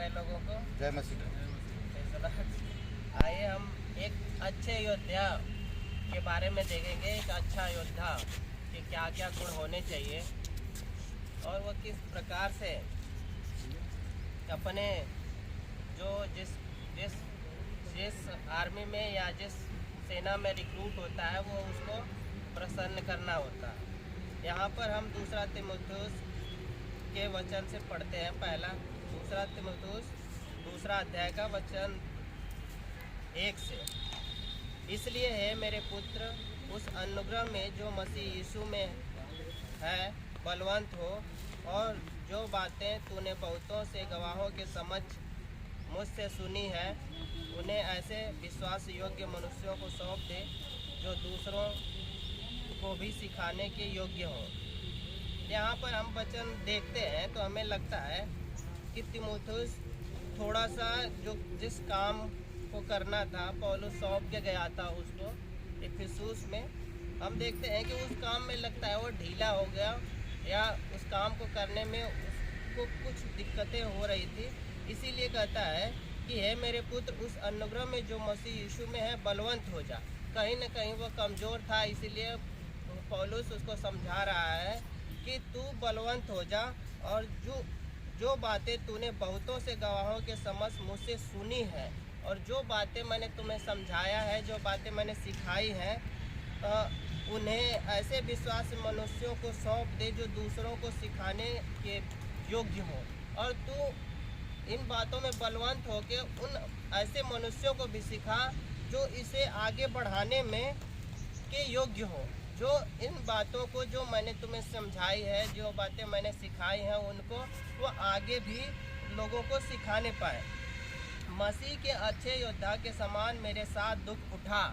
सारे लोगों को जय मसीह। आइए हम एक अच्छे योद्धा के बारे में देखेंगे। एक अच्छा योद्धा के क्या क्या गुण होने चाहिए और वो किस प्रकार से अपने जो जिस जिस जिस आर्मी में या जिस सेना में रिक्रूट होता है वो उसको प्रसन्न करना होता है। यहाँ पर हम दूसरा तीमुथियुस के वचन से पढ़ते हैं। पहला दूसरा तीमुथियुस दूसरा अध्याय का वचन 1 से। इसलिए है मेरे पुत्र, उस अनुग्रह में जो मसीह यीशु में है बलवंत हो, और जो बातें तूने बहुतों से गवाहों के समक्ष मुझसे सुनी है उन्हें ऐसे विश्वास योग्य मनुष्यों को सौंप दे जो दूसरों को भी सिखाने के योग्य हों। यहाँ पर हम वचन देखते हैं तो हमें लगता है कि तीमुथियुस थोड़ा सा जो जिस काम को करना था पौलुस सौंप के गया था उसको इफिसुस में, हम देखते हैं कि उस काम में लगता है वो ढीला हो गया या उस काम को करने में उसको कुछ दिक्कतें हो रही थी। इसीलिए कहता है कि हे मेरे पुत्र, उस अनुग्रह में जो मसीह यीशु में है बलवंत हो जा। कहीं न कहीं वो कमज़ोर था, इसीलिए पौलुस उसको समझा रहा है कि तू बलवंत हो जा, और जो बातें तूने बहुतों से गवाहों के समक्ष मुझसे सुनी है और जो बातें मैंने तुम्हें समझाया है, जो बातें मैंने सिखाई हैं, उन्हें ऐसे विश्वास मनुष्यों को सौंप दे जो दूसरों को सिखाने के योग्य हो। और तू इन बातों में बलवंत हो के उन ऐसे मनुष्यों को भी सिखा जो इसे आगे बढ़ाने में के योग्य हो, जो इन बातों को जो मैंने तुम्हें समझाई है, जो बातें मैंने सिखाई हैं, उनको वो आगे भी लोगों को सिखाने पाए। मसीह के अच्छे योद्धा के समान मेरे साथ दुख उठा।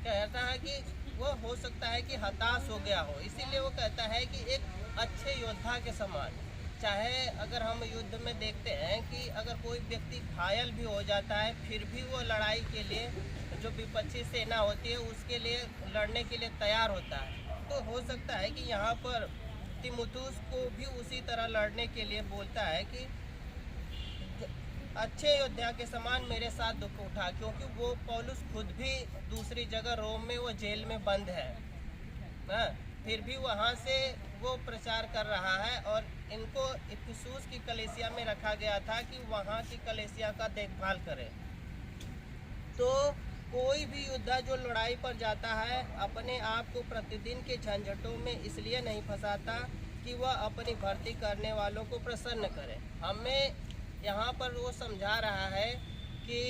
कहता है कि वो हो सकता है कि हताश हो गया हो, इसीलिए वो कहता है कि एक अच्छे योद्धा के समान। चाहे अगर हम युद्ध में देखते हैं कि अगर कोई व्यक्ति घायल भी हो जाता है फिर भी वो लड़ाई के लिए, जो विपक्षी सेना होती है उसके लिए लड़ने के लिए तैयार होता है। तो हो सकता है कि यहाँ पर तीमुथियुस को भी उसी तरह लड़ने के लिए बोलता है कि अच्छे योद्धा के समान मेरे साथ दुख उठा, क्योंकि वो पौलुस खुद भी दूसरी जगह रोम में वो जेल में बंद है ना, फिर भी वहाँ से वो प्रचार कर रहा है और इनको इफिसुस की कलीसिया में रखा गया था कि वहाँ की कलीसिया का देखभाल करे। तो कोई भी योद्धा जो लड़ाई पर जाता है अपने आप को प्रतिदिन के झंझटों में इसलिए नहीं फंसाता कि वह अपनी भर्ती करने वालों को प्रसन्न करे। हमें यहाँ पर वो समझा रहा है कि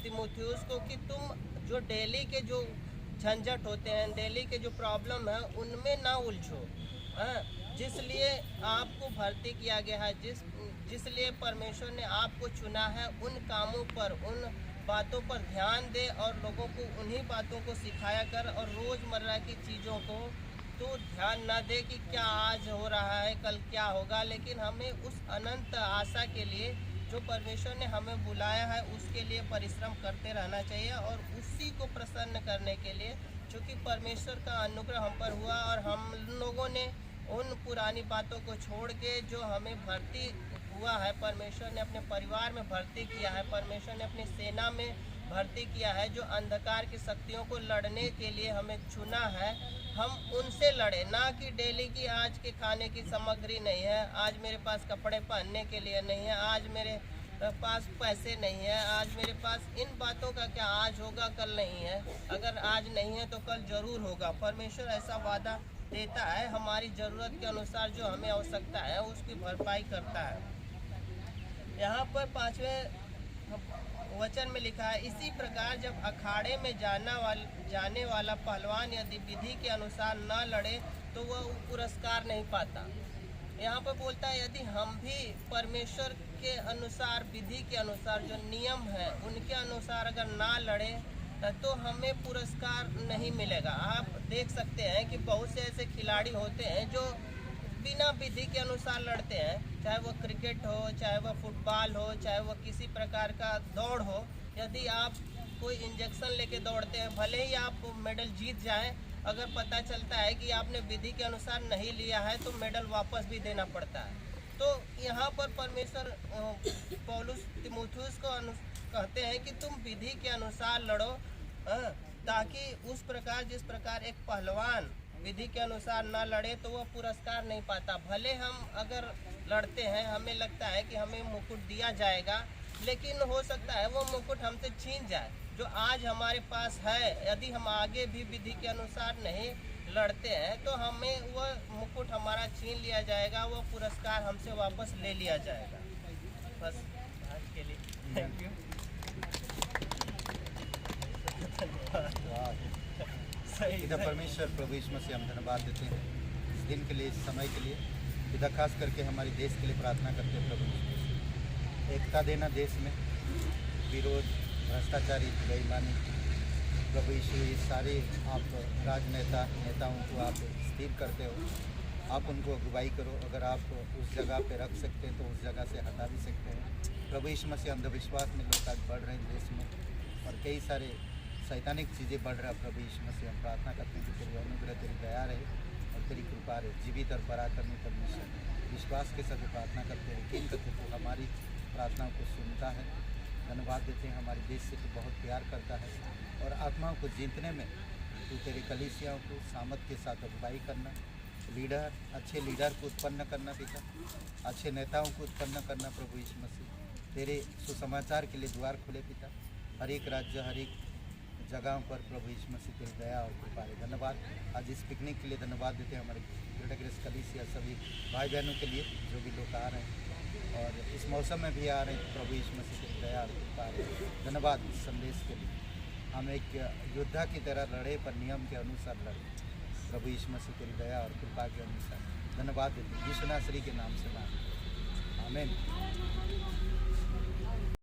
तीमुथियुस को कि तुम जो डेली के जो झंझट होते हैं, डेली के जो प्रॉब्लम है, उनमें ना उलझो। जिसलिए आपको भर्ती किया गया है, जिसलिए परमेश्वर ने आपको चुना है, उन कामों पर, उन बातों पर ध्यान दे और लोगों को उन्हीं बातों को सिखाया कर। और रोज़मर्रा की चीज़ों को तो ध्यान ना दे कि क्या आज हो रहा है कल क्या होगा, लेकिन हमें उस अनंत आशा के लिए जो परमेश्वर ने हमें बुलाया है उसके लिए परिश्रम करते रहना चाहिए और उसी को प्रसन्न करने के लिए, क्योंकि परमेश्वर का अनुग्रह हम पर हुआ और हम लोगों ने उन पुरानी बातों को छोड़ के जो हमें भर्ती हुआ है, परमेश्वर ने अपने परिवार में भर्ती किया है, परमेश्वर ने अपनी सेना में भर्ती किया है, जो अंधकार की शक्तियों को लड़ने के लिए हमें चुना है, हम उनसे लड़े। ना कि डेली की आज के खाने की सामग्री नहीं है, आज मेरे पास कपड़े पहनने के लिए नहीं है, आज मेरे पास पैसे नहीं है, आज मेरे पास इन बातों का क्या, आज होगा कल नहीं है, अगर आज नहीं है तो कल ज़रूर होगा। परमेश्वर ऐसा वादा देता है, हमारी ज़रूरत के अनुसार जो हमें आवश्यकता है उसकी भरपाई करता है। यहाँ पर 5वें वचन में लिखा है, इसी प्रकार जब अखाड़े में जाने वाला पहलवान यदि विधि के अनुसार न लड़े तो वह पुरस्कार नहीं पाता। यहाँ पर बोलता है यदि हम भी परमेश्वर के अनुसार, विधि के अनुसार जो नियम है उनके अनुसार अगर ना लड़े तो हमें पुरस्कार नहीं मिलेगा। आप देख सकते हैं कि बहुत से ऐसे खिलाड़ी होते हैं जो बिना विधि के अनुसार लड़ते हैं, चाहे वो क्रिकेट हो, चाहे वो फुटबॉल हो, चाहे वो किसी प्रकार का दौड़ हो। यदि आप कोई इंजेक्शन लेके दौड़ते हैं, भले ही आप मेडल जीत जाएं, अगर पता चलता है कि आपने विधि के अनुसार नहीं लिया है तो मेडल वापस भी देना पड़ता है। तो यहाँ यहाँ पर परमेश्वर पौलुस तीमुथियुस को कहते हैं कि तुम विधि के अनुसार लड़ो, ताकि उस प्रकार जिस प्रकार एक पहलवान विधि के अनुसार ना लड़े तो वह पुरस्कार नहीं पाता। भले हम अगर लड़ते हैं, हमें लगता है कि हमें मुकुट दिया जाएगा, लेकिन हो सकता है वो मुकुट हमसे छीन जाए जो आज हमारे पास है। यदि हम आगे भी विधि के अनुसार नहीं लड़ते हैं तो हमें वह मुकुट हमारा छीन लिया जाएगा, वो पुरस्कार हमसे वापस ले लिया जाएगा। बस आज के लिए थैंक यू। पिता परमेश्वर प्रभु यीशु मसीह हम धन्यवाद देते हैं इस दिन के लिए, इस समय के लिए। पिता खास करके हमारे देश के लिए प्रार्थना करते हैं प्रभु यीशु मसीह, एकता देना देश में, विरोध, भ्रष्टाचारी, बेईमानी, प्रभु यीशु ये सारे आप नेताओं को आप स्थिर करते हो, आप उनको अगुवाई करो। अगर आप उस जगह पे रख सकते हैं तो उस जगह से हटा भी सकते हैं। प्रभु यीशु मसीह अंधविश्वास में लोग आज बढ़ रहे हैं देश में, और कई सारे सैतानिक चीज़ें बढ़ रहा है। प्रभु यीशु मसीह हम प्रार्थना करते हैं कि तेरी अनुग्रह, तेरी दया रहे और तेरी कृपा रहे। जीवित और पराक्रमी परमेश्वर, विश्वास के साथ प्रार्थना करते हैं, यकीन करते तो हमारी प्रार्थनाओं को सुनता है। धन्यवाद देते हैं, हमारे देश से तो बहुत प्यार करता है, और आत्माओं को जीतने में तू तेरे कलीसियाओं को सामर्थ के साथ अगुवाई करना, लीडर, अच्छे लीडर को उत्पन्न करना पिता, अच्छे नेताओं को उत्पन्न करना। प्रभु यीशु मसीह तेरे सुसमाचार के लिए द्वार खुले पिता, हर एक राज्य, हर एक जगहों पर प्रभु यीशु मसीह तेरी दया और कृपा है। धन्यवाद आज इस पिकनिक के लिए, धन्यवाद देते हैं हमारे ग्रेटर ग्रेस कलीसिया सभी भाई बहनों के लिए जो भी लोग आ रहे हैं और इस मौसम में भी आ रहे हैं। प्रभु यीशु मसीह तेरी दया और कृपा है। धन्यवाद इस संदेश के लिए। हम एक योद्धा की तरह लड़े पर नियम के अनुसार लड़े। प्रभु यीशु मसीह तेरी दया और कृपा के अनुसार धन्यवाद देते हैं। यीशु नासरी के नाम से मांगते हैं, आमीन।